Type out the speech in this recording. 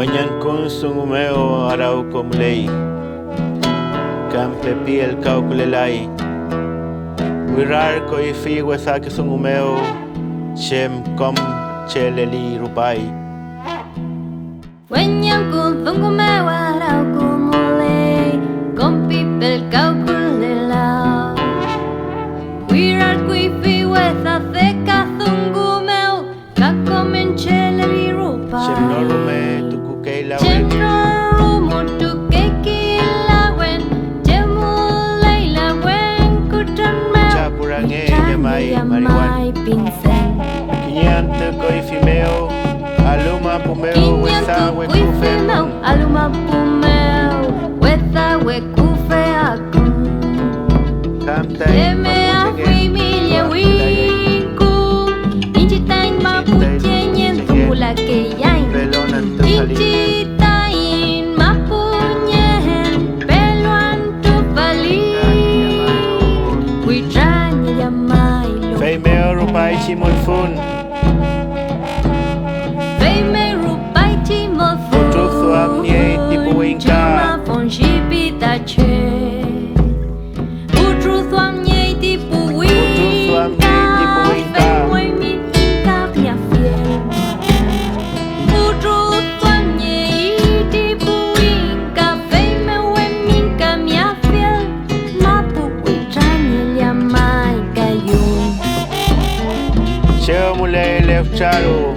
Wanyankun sungumeo arauco mulei Campepi el cauculelai Wirar ko ifi wesake sungumeo Shem kom cheleli rupai Wanyankun sungumeo arauco mulei Campepi el cauculelau Wirar ko ifi wesake sungumeo Kakomen cheleli rupai Shem no rume tukukei Mariwan Kinyan ko ifimeo Aluma pumeo wesa wekufemeo Aluma pumeo wesa wekufeaku Eme afui milye wiku Inchitain mapuchenyen tumula keyain Inchitain mapunyen peluan tupali Witranya yamai Feimeo rupai chimulfun Feime rupai chimulfun Utru suam nye tipuingka Chima fonshipita che Utru suam nye tipuingka Feimoi mitinka pia fiel Utru suam nye tipuingka Feime we minka mia fiel Mapu witranya yamai kayo Cheo mulei lef charu